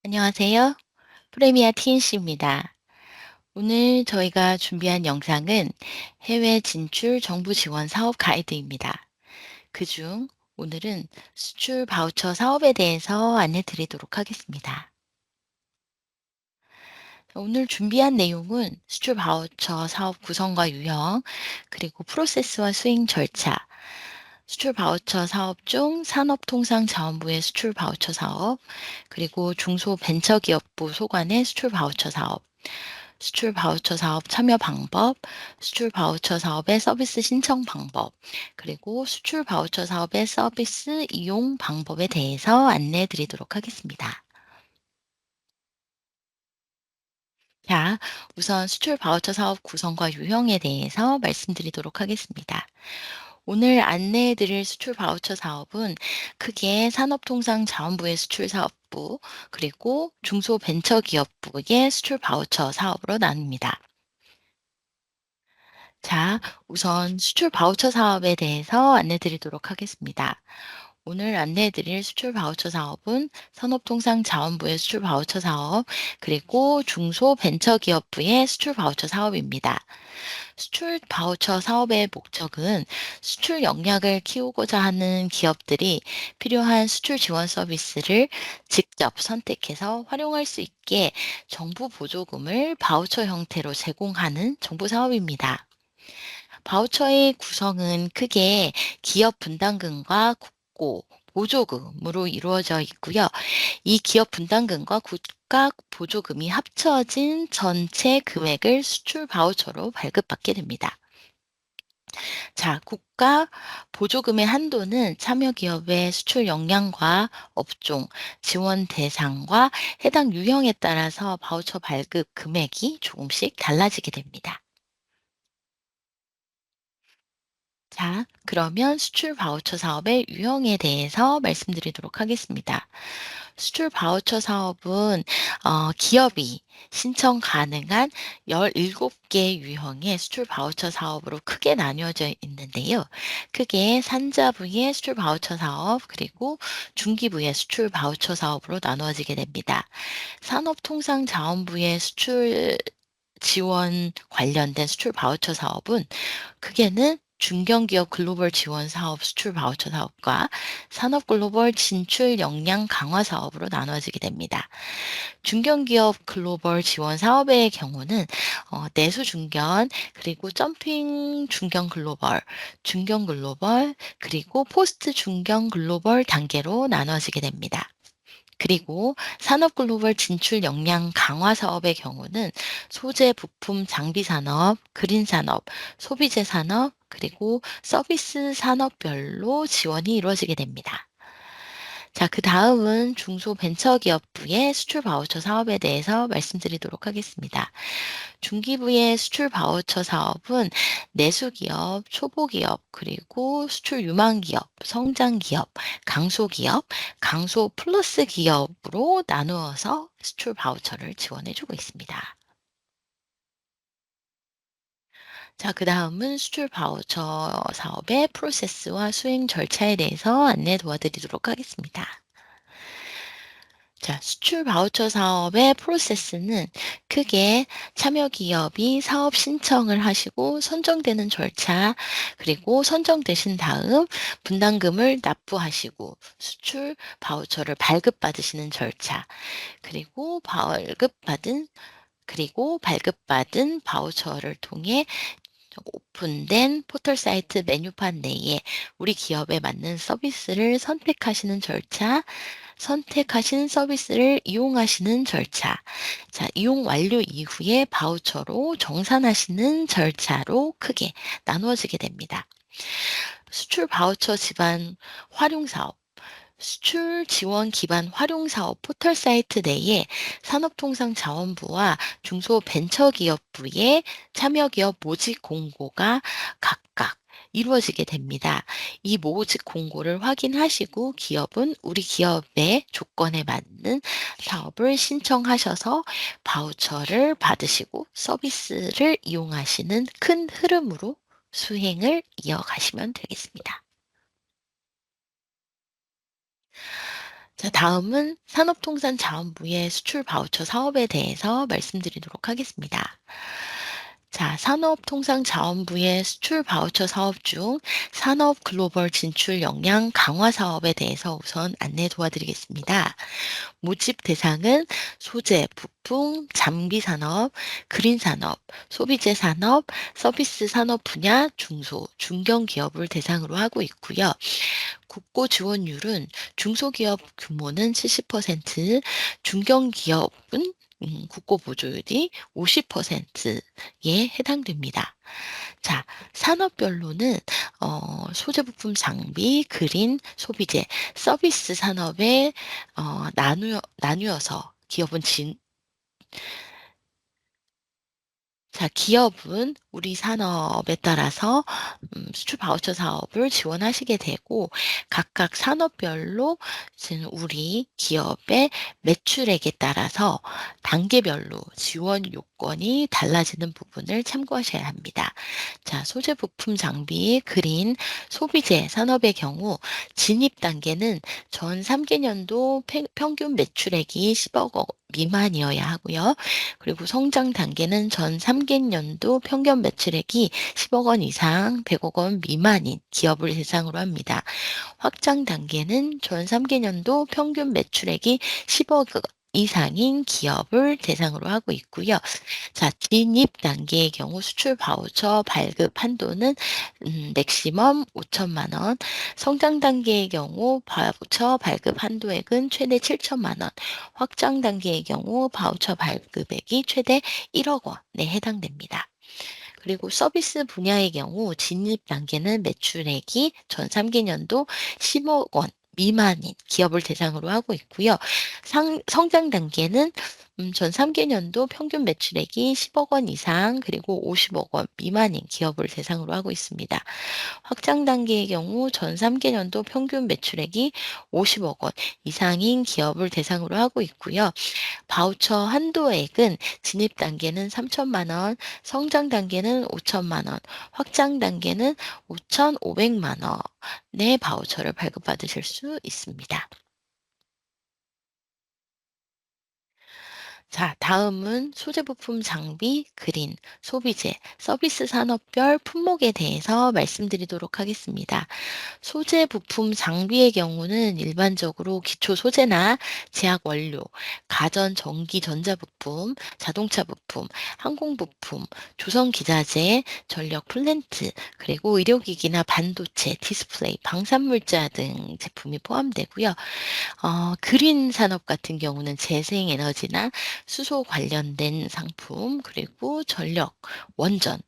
안녕하세요. 프레미아 TNC입니다. 오늘 저희가 준비한 영상은 해외 진출 정부 지원 사업 가이드입니다. 그중 오늘은 수출 바우처 사업에 대해서 안내 드리도록 하겠습니다. 오늘 준비한 내용은 수출 바우처 사업 구성과 유형, 그리고 프로세스와 수행 절차, 수출 바우처 사업 중 산업통상자원부의 수출 바우처 사업, 그리고 중소벤처기업부 소관의 수출 바우처 사업, 수출 바우처 사업 참여 방법, 수출 바우처 사업의 서비스 신청 방법, 그리고 수출 바우처 사업의 서비스 이용 방법에 대해서 안내해 드리도록 하겠습니다. 자, 우선 수출 바우처 사업 구성과 유형에 대해서 말씀드리도록 하겠습니다. 오늘 안내해 드릴 수출 바우처 사업은 크게 산업통상자원부의 수출 사업부, 그리고 중소벤처기업부의 수출 바우처 사업으로 나뉩니다. 자, 우선 수출 바우처 사업에 대해서 안내 드리도록 하겠습니다. 오늘 안내해 드릴 수출 바우처 사업은 산업통상자원부의 수출 바우처 사업, 그리고 중소벤처기업부의 수출 바우처 사업입니다. 수출 바우처 사업의 목적은 수출 역량을 키우고자 하는 기업들이 필요한 수출 지원 서비스를 직접 선택해서 활용할 수 있게 정부 보조금을 바우처 형태로 제공하는 정부 사업입니다. 바우처의 구성은 크게 기업 분담금과 국고, 보조금으로 이루어져 있고요. 이 기업 분담금과 국가 보조금이 합쳐진 전체 금액을 수출 바우처로 발급받게 됩니다. 자, 국가 보조금의 한도는 참여 기업의 수출 역량과 업종, 지원 대상과 해당 유형에 따라서 바우처 발급 금액이 조금씩 달라지게 됩니다. 자, 그러면 수출 바우처 사업의 유형에 대해서 말씀드리도록 하겠습니다. 수출 바우처 사업은 기업이 신청 가능한 17개 유형의 수출 바우처 사업으로 크게 나뉘어져 있는데요. 크게 산자부의 수출 바우처 사업, 그리고 중기부의 수출 바우처 사업으로 나누어지게 됩니다. 산업통상자원부의 수출 지원 관련된 수출 바우처 사업은 크게는 중견기업 글로벌 지원 사업 수출 바우처 사업과 산업 글로벌 진출 역량 강화 사업으로 나눠지게 됩니다. 중견기업 글로벌 지원 사업의 경우는 내수 중견, 그리고 점핑 중견 글로벌, 중견 글로벌, 그리고 포스트 중견 글로벌 단계로 나눠지게 됩니다. 그리고 산업 글로벌 진출 역량 강화 사업의 경우는 소재, 부품, 장비 산업, 그린 산업, 소비재 산업, 그리고 서비스 산업별로 지원이 이루어지게 됩니다. 자, 그다음은 중소벤처기업부의 수출 바우처 사업에 대해서 말씀드리도록 하겠습니다. 중기부의 수출 바우처 사업은 내수기업, 초보기업, 그리고 수출 유망기업, 성장기업, 강소기업, 강소 플러스 기업으로 나누어서 수출 바우처를 지원해주고 있습니다. 자, 그다음은 수출 바우처 사업의 프로세스와 수행 절차에 대해서 안내 도와드리도록 하겠습니다. 자, 수출 바우처 사업의 프로세스는 크게 참여 기업이 사업 신청을 하시고 선정되는 절차, 그리고 선정되신 다음 분담금을 납부하시고 수출 바우처를 발급받으시는 절차, 그리고 발급받은 바우처를 통해 오픈된 포털 사이트 메뉴판 내에 우리 기업에 맞는 서비스를 선택하시는 절차, 선택하신 서비스를 이용하시는 절차, 자, 이용 완료 이후에 바우처로 정산하시는 절차로 크게 나누어지게 됩니다. 수출 바우처 기반 활용 사업, 수출 지원 기반 활용 사업 포털 사이트 내에 산업통상자원부와 중소벤처기업부의 참여기업 모집 공고가 각각 이루어지게 됩니다. 이 모집 공고를 확인하시고 기업은 우리 기업의 조건에 맞는 사업을 신청하셔서 바우처를 받으시고 서비스를 이용하시는 큰 흐름으로 수행을 이어가시면 되겠습니다. 자, 다음은 산업통상자원부의 수출 바우처 사업에 대해서 말씀드리도록 하겠습니다. 자, 산업통상자원부의 수출 바우처 사업 중 산업 글로벌 진출 역량 강화 사업에 대해서 우선 안내 도와드리겠습니다. 모집 대상은 소재, 부품, 장비 산업, 그린 산업, 소비재 산업, 서비스 산업 분야 중소, 중견 기업을 대상으로 하고 있고요. 국고 지원율은 중소기업 규모는 70%, 중견기업은 국고 보조율이 50%에 해당됩니다. 자, 산업별로는 소재 부품 장비, 그린, 소비재, 서비스 산업에 나누어서 기업은 우리 산업에 따라서 수출 바우처 사업을 지원하시게 되고 각각 산업별로 지금 우리 기업의 매출액에 따라서 단계별로 지원 요건이 달라지는 부분을 참고하셔야 합니다. 자, 소재 부품 장비, 그린, 소비재 산업의 경우 진입 단계는 전 3개년도 평균 매출액이 10억 원 미만이어야 하고요. 그리고 성장 단계는 전 3개년도 평균 매출액이 10억 원 이상 100억 원 미만인 기업을 대상으로 합니다. 확장 단계는 전 3개년도 평균 매출액이 10억 이상인 기업을 대상으로 하고 있고요. 자, 진입 단계의 경우 수출 바우처 발급 한도는 맥시멈 5천만 원, 성장 단계의 경우 바우처 발급 한도액은 최대 7천만 원, 확장 단계의 경우 바우처 발급액이 최대 1억 원에 해당됩니다. 그리고 서비스 분야의 경우 진입 단계는 매출액이 전 3개년도 10억 원 미만인 기업을 대상으로 하고 있고요. 성장 단계는 전 3개년도 평균 매출액이 10억 원 이상 그리고 50억 원 미만인 기업을 대상으로 하고 있습니다. 확장 단계의 경우 전 3개년도 평균 매출액이 50억 원 이상인 기업을 대상으로 하고 있고요. 바우처 한도액은 진입 단계는 3천만 원, 성장 단계는 5천만 원, 확장 단계는 5,500만 원의 바우처를 발급받으실 수 있습니다. 자, 다음은 소재 부품 장비, 그린, 소비재, 서비스 산업별 품목에 대해서 말씀드리도록 하겠습니다. 소재 부품 장비의 경우는 일반적으로 기초 소재나 제약 원료, 가전 전기 전자 부품, 자동차 부품, 항공 부품, 조선 기자재, 전력 플랜트, 그리고 의료기기나 반도체, 디스플레이, 방산물자 등 제품이 포함되고요. 그린 산업 같은 경우는 재생에너지나 수소 관련된 상품, 그리고 전력, 원전,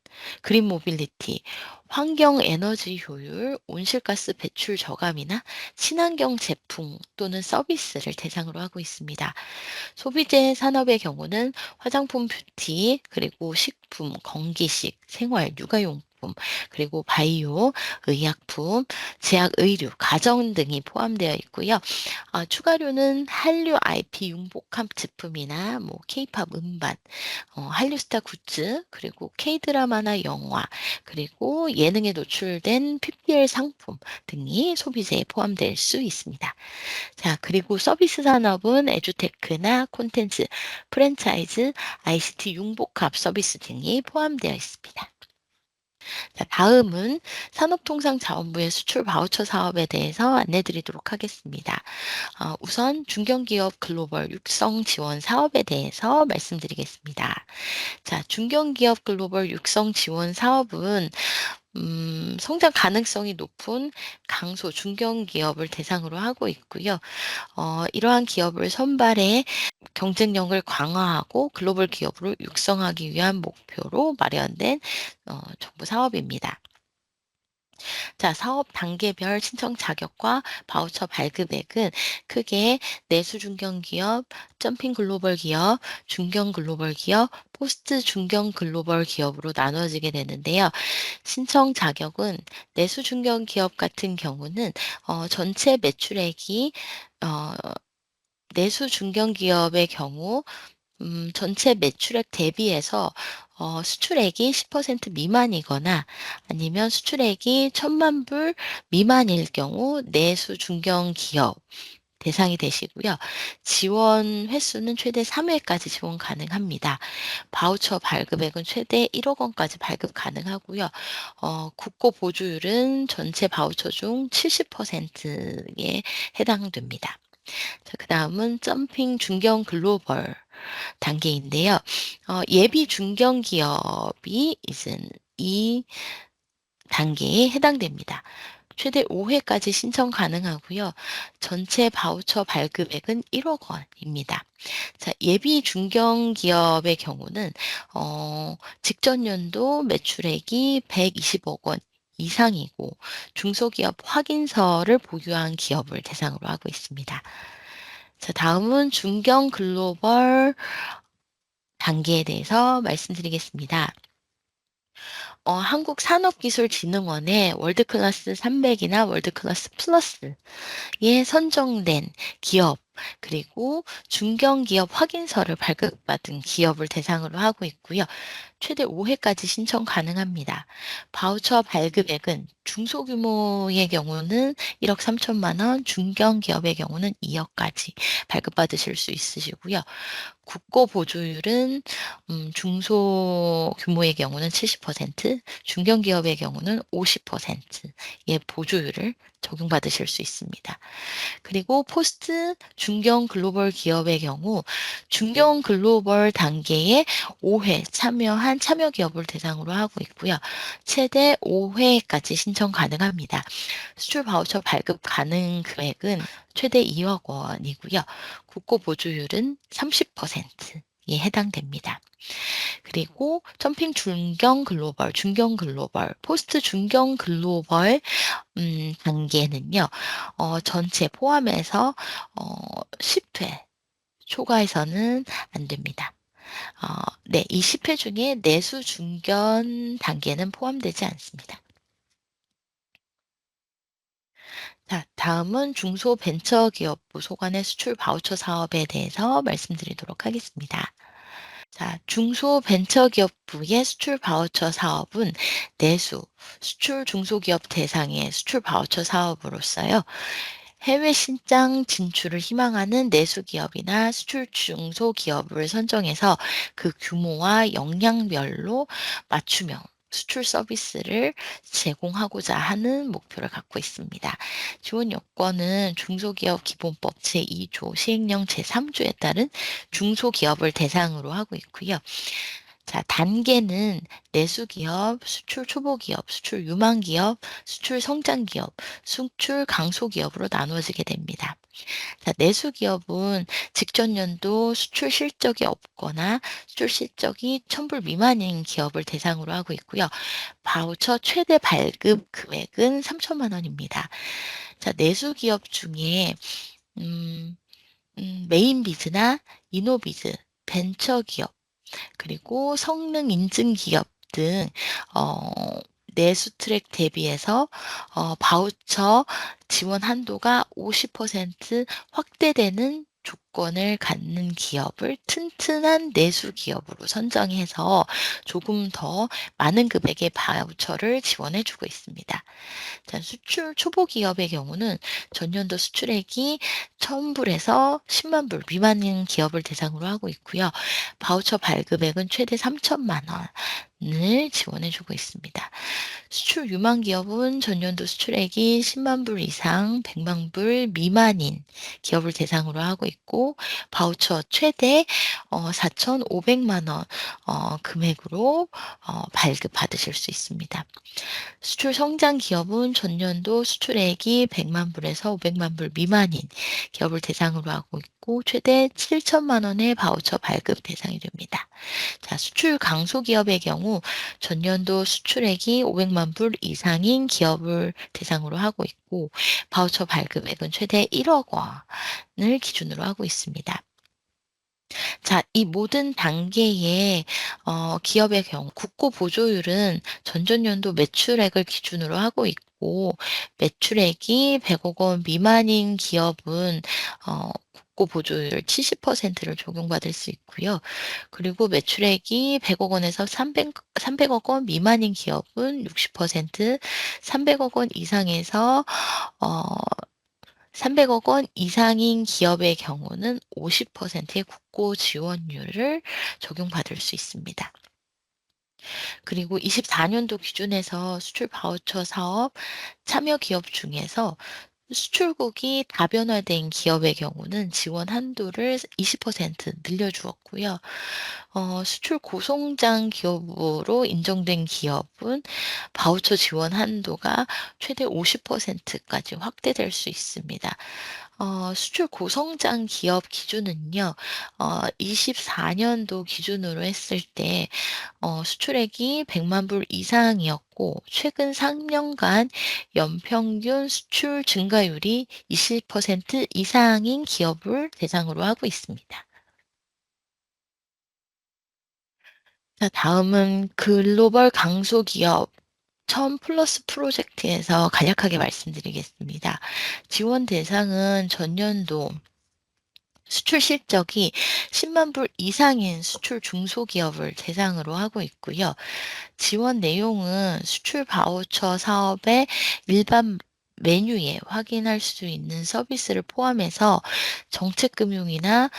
그린 모빌리티, 환경 에너지 효율, 온실가스 배출 저감이나 친환경 제품 또는 서비스를 대상으로 하고 있습니다. 소비재 산업의 경우는 화장품 뷰티, 그리고 식품, 건기식, 생활, 육아용품, 그리고 바이오, 의약품, 제약 의류, 가전 등이 포함되어 있고요. 추가로는 한류 IP 융복합 제품이나 뭐 케이팝 음반, 한류스타 굿즈, 그리고 K드라마나 영화, 그리고 예능에 노출된 PPL 상품 등이 소비재에 포함될 수 있습니다. 자, 그리고 서비스 산업은 에듀테크나 콘텐츠, 프랜차이즈, ICT 융복합 서비스 등이 포함되어 있습니다. 자, 다음은 산업통상자원부의 수출 바우처 사업에 대해서 안내 드리도록 하겠습니다. 우선 중견기업 글로벌 육성 지원 사업에 대해서 말씀드리겠습니다. 자, 중견기업 글로벌 육성 지원 사업은 성장 가능성이 높은 강소 중견기업을 대상으로 하고 있고요. 이러한 기업을 선발해 경쟁력을 강화하고 글로벌 기업으로 육성하기 위한 목표로 마련된 정부 사업입니다. 자, 사업 단계별 신청 자격과 바우처 발급액은 크게 내수 중견 기업, 점핑 글로벌 기업, 중견 글로벌 기업, 포스트 중견 글로벌 기업으로 나눠지게 되는데요. 신청 자격은 내수 중견 기업 같은 경우는 전체 매출액이 어, 내수 중견 기업의 경우 전체 매출액 대비해서 수출액이 10% 미만이거나 아니면 수출액이 1,000만 불 미만일 경우 내수 중견 기업 대상이 되시고요. 지원 횟수는 최대 3회까지 지원 가능합니다. 바우처 발급액은 최대 1억 원까지 발급 가능하고요. 국고 보조율은 전체 바우처 중 70%에 해당됩니다. 자, 그다음은 점핑 중견 글로벌 단계인데요. 예비 중견 기업이 이제 이 단계에 해당됩니다. 최대 5회까지 신청 가능하고요. 전체 바우처 발급액은 1억 원입니다. 자, 예비 중견 기업의 경우는 직전 연도 매출액이 120억 원 이상이고 중소기업 확인서를 보유한 기업을 대상으로 하고 있습니다. 자, 다음은 중견 글로벌 단계에 대해서 말씀드리겠습니다. 한국산업기술진흥원의 월드클래스 300이나 월드클래스 플러스에 선정된 기업, 그리고 중견기업 확인서를 발급받은 기업을 대상으로 하고 있고요. 최대 5회까지 신청 가능합니다. 바우처 발급액은 중소규모의 경우는 1억 3천만 원, 중견기업의 경우는 2억까지 발급받으실 수 있으시고요. 국고 보조율은 중소규모의 경우는 70%, 중견기업의 경우는 50%의 보조율을 적용받으실 수 있습니다. 그리고 포스트 중견 글로벌 기업의 경우 중견 글로벌 단계에 5회 참여한 참여 기업을 대상으로 하고 있고요. 최대 5회까지 신청 가능합니다. 수출 바우처 발급 가능 금액은 최대 2억 원이고요. 국고 보조율은 30%에 해당됩니다. 그리고 점핑 중견 글로벌, 포스트 중견 글로벌 단계는요. 전체 포함해서 10회 초과해서는 안 됩니다. 네, 이 10회 중에 내수 중견 단계는 포함되지 않습니다. 자, 다음은 중소벤처기업부 소관의 수출 바우처 사업에 대해서 말씀드리도록 하겠습니다. 자, 중소벤처기업부의 수출 바우처 사업은 내수, 수출 중소기업 대상의 수출 바우처 사업으로서요. 해외 신장 진출을 희망하는 내수기업이나 수출 중소기업을 선정해서 그 규모와 역량별로 맞춤형 수출 서비스를 제공하고자 하는 목표를 갖고 있습니다. 지원 요건은 중소기업 기본법 제2조 시행령 제3조에 따른 중소기업을 대상으로 하고 있고요. 자, 단계는 내수기업, 수출 초보기업, 수출 유망기업, 수출 성장기업, 수출 강소기업으로 나누어지게 됩니다. 자, 내수기업은 직전 연도 수출 실적이 없거나 수출 실적이 1000불 미만인 기업을 대상으로 하고 있고요. 바우처 최대 발급 금액은 3천만 원입니다. 자, 내수기업 중에 음, 메인비즈나 이노비즈, 벤처기업, 그리고 성능 인증 기업 등 어, 내수 트랙 대비해서 바우처 지원 한도가 50% 확대되는 조건을 갖는 기업을 튼튼한 내수 기업으로 선정해서 조금 더 많은 금액의 바우처를 지원해 주고 있습니다. 자, 수출 초보 기업의 경우는 전년도 수출액이 1,000불에서 10만 불 미만인 기업을 대상으로 하고 있고요. 바우처 발급액은 최대 3천만 원을 지원해 주고 있습니다. 수출 유망 기업은 전년도 수출액이 10만 불 이상 100만 불 미만인 기업을 대상으로 하고 있고 바우처 최대 4,500만 원 금액으로 발급 받으실 수 있습니다. 수출 성장 기업은 전년도 수출액이 100만 불에서 500만 불 미만인 기업을 대상으로 하고 있고 최대 7천만 원의 바우처 발급 대상이 됩니다. 자, 수출 강소 기업의 경우 전년도 수출액이 500만 불 이상인 기업을 대상으로 하고 있고 바우처 발급액은 최대 1억 원을 기준으로 하고 있습니다. 자, 이 모든 단계의 기업의 경우 국고 보조율은 전전년도 매출액을 기준으로 하고 있고 매출액이 100억 원 미만인 기업은 국고 보조율 70%를 적용받을 수 있고요. 그리고 매출액이 100억 원에서 300억 원 미만인 기업은 60%, 300억 원 이상에서 어 300억 원 이상인 기업의 경우는 50%의 국고 지원율을 적용받을 수 있습니다. 그리고 24년도 기준에서 수출 바우처 사업 참여 기업 중에서 수출국이 다변화된 기업의 경우는 지원 한도를 20% 늘려주었고요. 수출 고성장 기업으로 인정된 기업은 바우처 지원 한도가 최대 50%까지 확대될 수 있습니다. 수출 고성장 기업 기준은요, 24년도 기준으로 했을 때 수출액이 100만 불 이상이었고 최근 3년간 연평균 수출 증가율이 20% 이상인 기업을 대상으로 하고 있습니다. 자, 다음은 글로벌 강소기업 1000 플러스 프로젝트에서 간략하게 말씀드리겠습니다. 지원 대상은 전년도 수출 실적이 10만 불 이상인 수출 중소기업을 대상으로 하고 있고요. 지원 내용은 수출 바우처 사업의 일반 메뉴에 확인할 수 있는 서비스를 포함해서 정책금융이나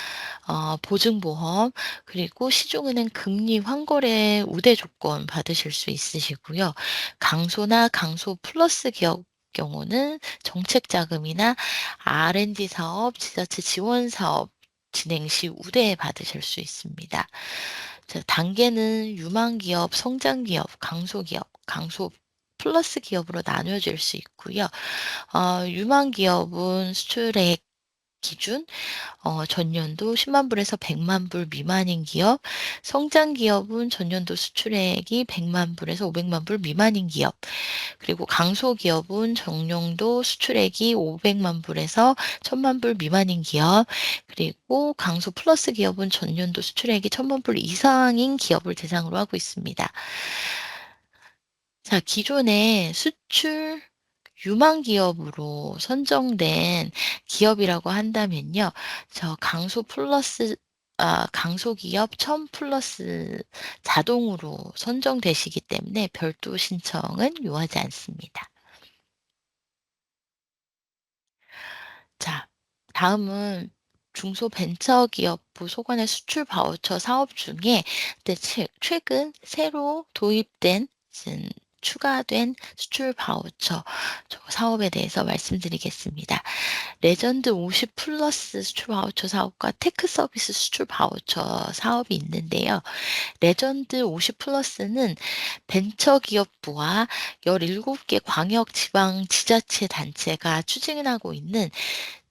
보증보험, 그리고 시중은행 금리 환골의 우대 조건 받으실 수 있으시고요. 강소나 강소 플러스 기업 경우는 정책 자금이나 R&D 사업, 지자체 지원 사업 진행 시 우대 받으실 수 있습니다. 자, 단계는 유망 기업, 성장 기업, 강소 기업, 강소 플러스 기업으로 나뉘어질 수 있고요. 유망 기업은 수출액 기준 전년도 10만 불에서 100만 불 미만인 기업, 성장 기업은 전년도 수출액이 100만 불에서 500만 불 미만인 기업, 그리고 강소 기업은 정년도 수출액이 500만 불에서 1000만 불 미만인 기업, 그리고 강소 플러스 기업은 전년도 수출액이 1000만 불 이상인 기업을 대상으로 하고 있습니다. 자, 기존에 수출 유망 기업으로 선정된 기업이라고 한다면요. 강소 플러스 강소 기업 1000 플러스 자동으로 선정되시기 때문에 별도 신청은 요하지 않습니다. 자, 다음은 중소벤처기업부 소관의 수출 바우처 사업 중에 최근 새로 도입된 추가된 수출 바우처 사업에 대해서 말씀드리겠습니다. 레전드 50 플러스 수출 바우처 사업과 테크 서비스 수출 바우처 사업이 있는데요. 레전드 50 플러스는 벤처기업부와 17개 광역 지방 지자체 단체가 추진하고 있는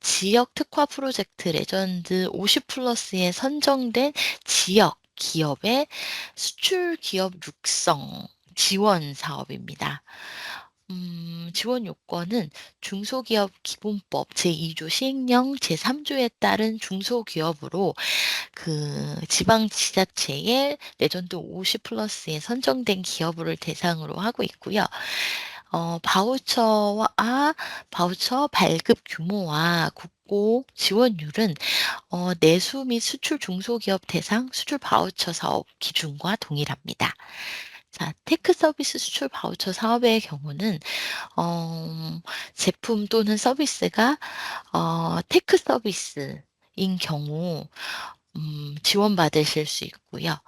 지역 특화 프로젝트 레전드 50 플러스에 선정된 지역 기업의 수출 기업 육성 지원 사업입니다. 지원 요건은 중소기업 기본법 제2조 시행령 제3조에 따른 중소기업으로 지방 지자체의 레전드 50 플러스에 선정된 기업을 대상으로 하고 있고요. 바우처 발급 규모와 국고 지원율은 내수 및 수출 중소기업 대상 수출 바우처 사업 기준과 동일합니다. 자, 테크 서비스 수출 바우처 사업의 경우는 제품 또는 서비스가 테크 서비스인 경우 지원받으실 수 있고요.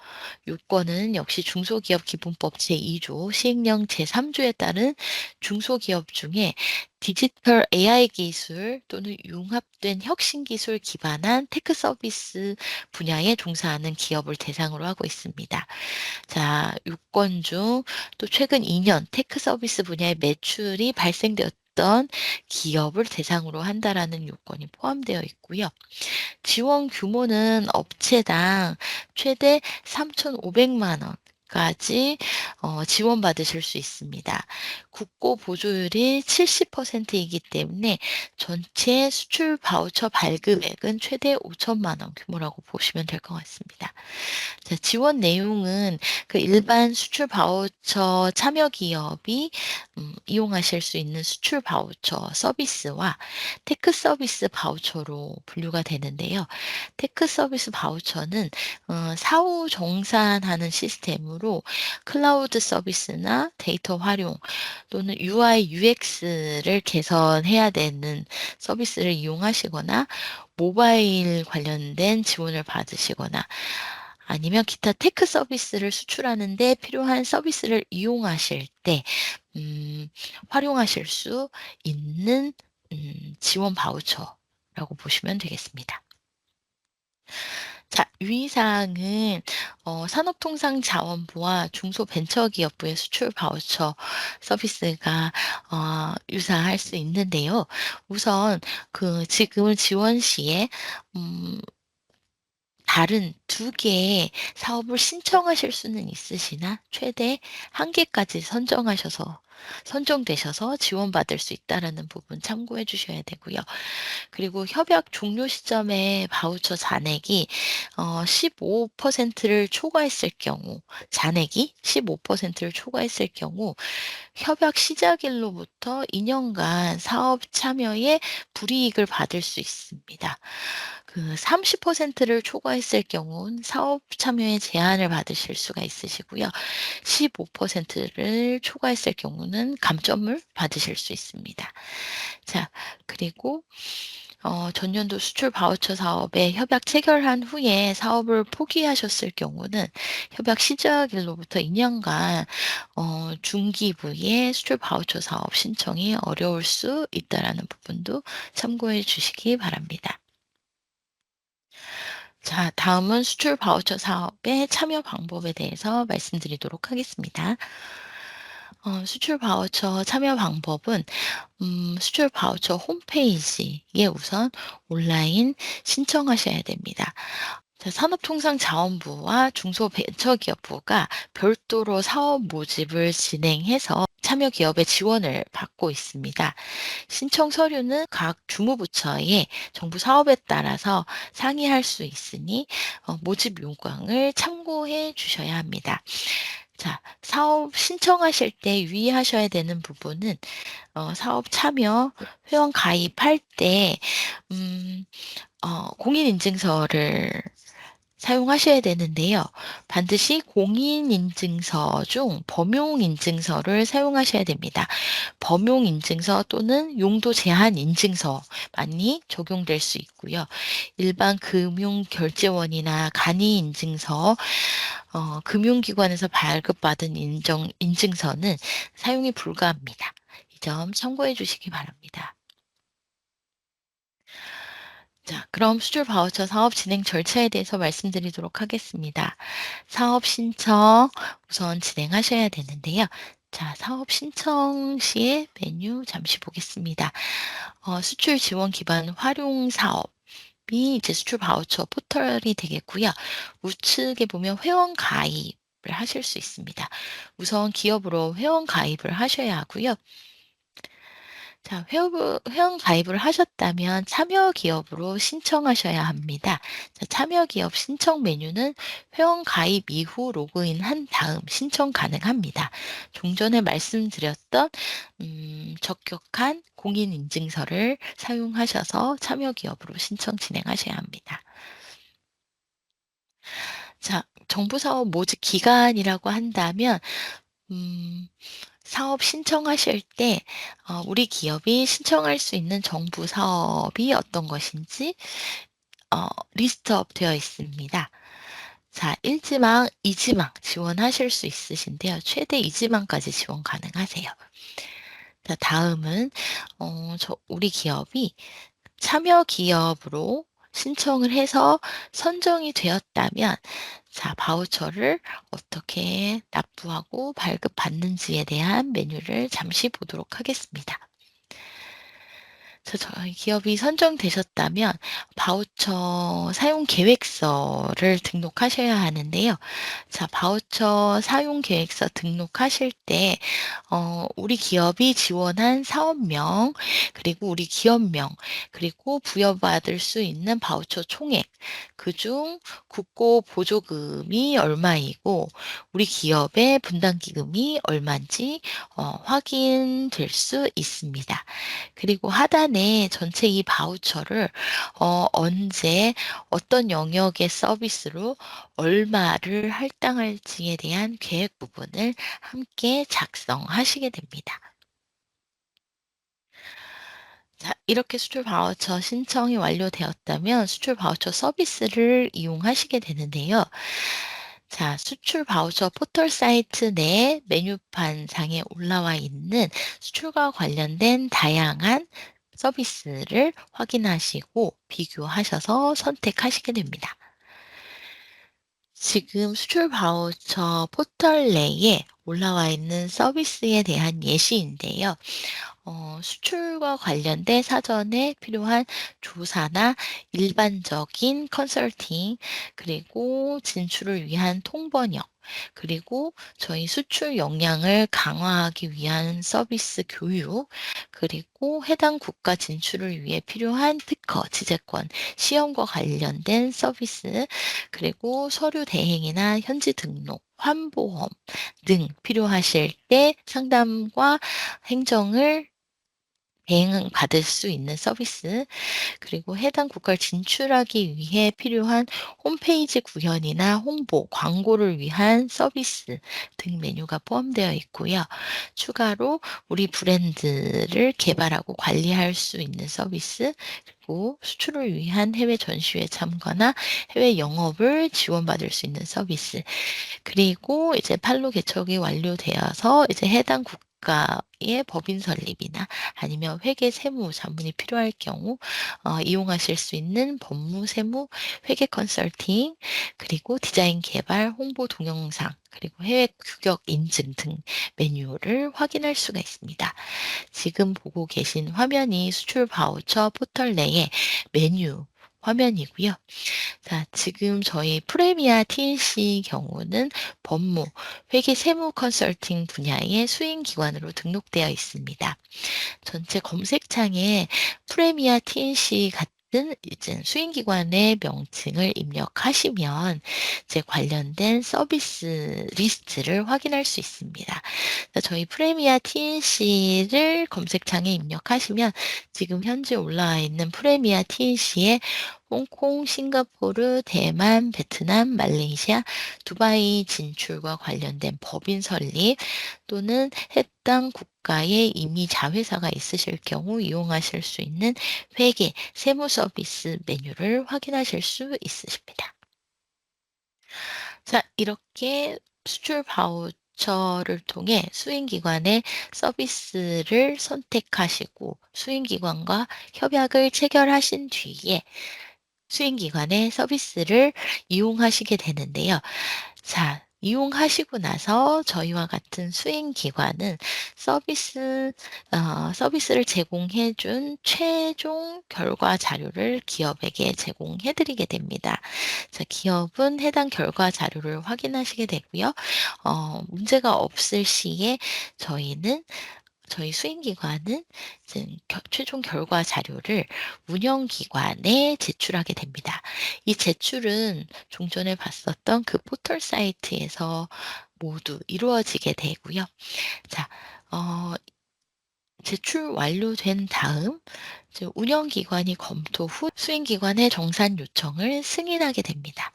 요건은 역시 중소기업기본법 제2조 시행령 제3조에 따른 중소기업 중에 디지털 AI 기술 또는 융합된 혁신 기술 기반한 테크 서비스 분야에 종사하는 기업을 대상으로 하고 있습니다. 자, 요건 중 또 최근 2년 테크 서비스 분야의 매출이 발생되었던 기업을 대상으로 한다라는 요건이 포함되어 있고요. 지원 규모는 업체당 최대 3,500만 원까지 지원받으실 수 있습니다. 국고 보조율이 70%이기 때문에 전체 수출 바우처 발급액은 최대 5천만 원 규모라고 보시면 될 것 같습니다. 자, 지원 내용은 일반 수출 바우처 참여 기업이 이용하실 수 있는 수출 바우처 서비스와 테크 서비스 바우처로 분류가 되는데요. 테크 서비스 바우처는 사후 정산하는 시스템으로 중심으로 클라우드 서비스나 데이터 활용 또는 UI, UX를 개선해야 되는 서비스를 이용하시거나 모바일 관련된 지원을 받으시거나 아니면 기타 테크 서비스를 수출하는 데 필요한 서비스를 이용하실 때 음 활용하실 수 있는 지원 바우처라고 보시면 되겠습니다. 자, 유의사항은 산업통상자원부와 중소벤처기업부의 수출 바우처 서비스가 유사할 수 있는데요. 우선 지금 지원 시에 음 다른 두 개의 사업을 신청하실 수는 있으시나 최대 한 개까지 선정되셔서 지원받을 수 있다라는 부분 참고해 주셔야 되고요. 그리고 협약 종료 시점에 바우처 잔액이 15%를 초과했을 경우 잔액이 15%를 초과했을 경우 협약 시작일로부터 2 년간 사업 참여에 불이익을 받을 수 있습니다. 30%를 초과했을 경우는 사업 참여에 제한을 받으실 수가 있으시고요. 15%를 초과했을 경우는 감점을 받으실 수 있습니다. 자, 그리고 전년도 수출 바우처 사업에 협약 체결한 후에 사업을 포기하셨을 경우는 협약 시작일로부터 2 년간 중기부의 수출 바우처 사업 신청이 어려울 수 있다라는 부분도 참고해 주시기 바랍니다. 자, 다음은 수출 바우처 사업의 참여 방법에 대해서 말씀드리도록 하겠습니다. 수출 바우처 참여 방법은 수출 바우처 홈페이지에 우선 온라인 신청하셔야 됩니다. 자, 산업통상자원부와 중소벤처기업부가 별도로 사업 모집을 진행해서 참여 기업의 지원을 받고 있습니다. 신청 서류는 각 주무부처의 정부 사업에 따라서 상이할 수 있으니 모집 요강을 참고해 주셔야 합니다. 자, 사업 신청하실 때 유의하셔야 되는 부분은 사업 참여 회원 가입할 때 음 공인인증서를 사용하셔야 되는데요. 반드시 공인인증서 중 범용인증서를 사용하셔야 됩니다. 범용인증서 또는 용도 제한 인증서만이 적용될 수 있고요. 일반 금융결제원이나 간이인증서, 금융기관에서 발급받은 인증서는 사용이 불가합니다. 이 점 참고해 주시기 바랍니다. 자, 그럼 수출 바우처 사업 진행 절차에 대해서 말씀드리도록 하겠습니다. 사업 신청 우선 진행하셔야 되는데요. 자, 사업 신청 시의 메뉴 잠시 보겠습니다. 수출 지원 기반 활용 사업이 이제 수출 바우처 포털이 되겠고요. 우측에 보면 회원 가입을 하실 수 있습니다. 우선 기업으로 회원 가입을 하셔야 하고요. 자, 회원 가입을 하셨다면 참여 기업으로 신청하셔야 합니다. 자, 참여 기업 신청 메뉴는 회원 가입 이후 로그인한 다음 신청 가능합니다. 좀 전에 말씀드렸던 적격한 공인인증서를 사용하셔서 참여 기업으로 신청 진행하셔야 합니다. 자, 정부 사업 모집 기간이라고 한다면 음 사업 신청하실 때 우리 기업이 신청할 수 있는 정부 사업이 어떤 것인지 리스트업 되어 있습니다. 자, 1 지망, 2 지망 지원하실 수 있으신데요. 최대 2 지망까지 지원 가능하세요. 자, 다음은 우리 기업이 참여 기업으로 신청을 해서 선정이 되었다면 자, 바우처를 어떻게 납부하고 발급받는지에 대한 메뉴를 잠시 보도록 하겠습니다. 저희 기업이 선정되셨다면 바우처 사용 계획서를 등록하셔야 하는데요. 자, 바우처 사용 계획서 등록하실 때 우리 기업이 지원한 사업명, 그리고 우리 기업명, 그리고 부여받을 수 있는 바우처 총액, 그중 국고 보조금이 얼마이고 우리 기업의 분담 기금이 얼마인지 확인될 수 있습니다. 그리고 하단에 차관에 전체 이 바우처를 언제 어떤 영역의 서비스로 얼마를 할당할지에 대한 계획 부분을 함께 작성하시게 됩니다. 자, 이렇게 수출 바우처 신청이 완료되었다면 수출 바우처 서비스를 이용하시게 되는데요. 자, 수출 바우처 포털 사이트 내 메뉴판 상에 올라와 있는 수출과 관련된 다양한 서비스를 확인하시고 비교하셔서 선택하시게 됩니다. 지금 수출 바우처 포털 내에 올라와 있는 서비스에 대한 예시인데요. 수출과 관련된 사전에 필요한 조사나 일반적인 컨설팅, 그리고 진출을 위한 통번역, 그리고 저희 수출 역량을 강화하기 위한 서비스 교육, 그리고 해당 국가 진출을 위해 필요한 특허, 지재권, 시험과 관련된 서비스, 그리고 서류 대행이나 현지 등록, 환보험 등 필요하실 때 상담과 행정을 대행받을 수 있는 서비스, 그리고 해당 국가를 진출하기 위해 필요한 홈페이지 구현이나 홍보, 광고를 위한 서비스 등 메뉴가 포함되어 있고요. 추가로 우리 브랜드를 개발하고 관리할 수 있는 서비스, 그리고 수출을 위한 해외 전시회 참가나 해외 영업을 지원받을 수 있는 서비스, 그리고 이제 판로 개척이 완료되어서 이제 해당 국가의 법인 설립이나 아니면 회계 세무 자문이 필요할 경우 이용하실 수 있는 법무, 세무, 회계 컨설팅, 그리고 디자인 개발, 홍보 동영상, 그리고 해외 규격 인증 등 메뉴를 확인할 수가 있습니다. 지금 보고 계신 화면이 수출 바우처 포털 내의 메뉴 화면이고요. 자, 지금 저희 프레미아 TNC 경우는 법무, 회계 세무 컨설팅 분야의 수행 기관으로 등록되어 있습니다. 전체 검색창에 프레미아 TNC 같은 이제 수행기관의 명칭을 입력하시면 이제 관련된 서비스 리스트를 확인할 수 있습니다. 저희 프레미아 TNC를 검색창에 입력하시면 지금 현재 올라와 있는 프레미아 TNC의 홍콩, 싱가포르, 대만, 베트남, 말레이시아, 두바이 진출과 관련된 법인 설립 또는 해당 국가에 이미 자회사가 있으실 경우 이용하실 수 있는 회계, 세무 서비스 메뉴를 확인하실 수 있으십니다. 자, 이렇게 수출 바우처를 통해 수행기관의 서비스를 선택하시고 수행기관과 협약을 체결하신 뒤에 수행기관의 서비스를 이용하시게 되는데요. 자, 이용하시고 나서 저희와 같은 수행기관은 서비스를 제공해 준 최종 결과 자료를 기업에게 제공해 드리게 됩니다. 자, 기업은 해당 결과 자료를 확인하시게 되고요. 문제가 없을 시에 저희는 저희 수행기관은 이제 최종 결과 자료를 운영기관에 제출하게 됩니다. 이 제출은 좀 전에 봤었던 그 포털 사이트에서 모두 이루어지게 되고요. 자, 제출 완료된 다음 이제 운영기관이 검토 후 수행기관의 정산 요청을 승인하게 됩니다.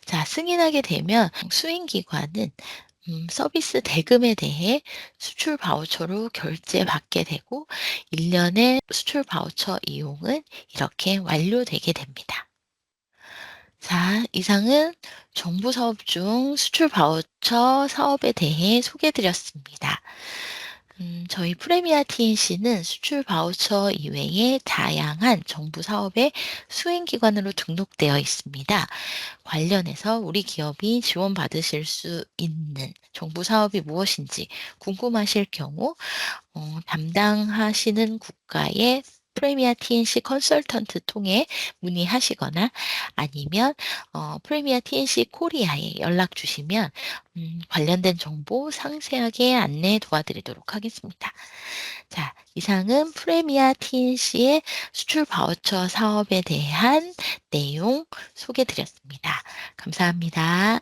자, 승인하게 되면 수행기관은 서비스 대금에 대해 수출 바우처로 결제받게 되고 1년의 수출 바우처 이용은 이렇게 완료되게 됩니다. 자, 이상은 정부 사업 중 수출 바우처 사업에 대해 소개해 드렸습니다. 저희 프레미아 TNC는 수출 바우처 이외에 다양한 정부 사업의 수행기관으로 등록되어 있습니다. 관련해서 우리 기업이 지원받으실 수 있는 정부 사업이 무엇인지 궁금하실 경우 담당하시는 국가의 프레미아 TNC 컨설턴트 통해 문의하시거나 아니면 프레미아 TNC 코리아에 연락 주시면 관련된 정보 상세하게 안내 도와드리도록 하겠습니다. 자, 이상은 프레미아 TNC의 수출 바우처 사업에 대한 내용 소개드렸습니다. 감사합니다.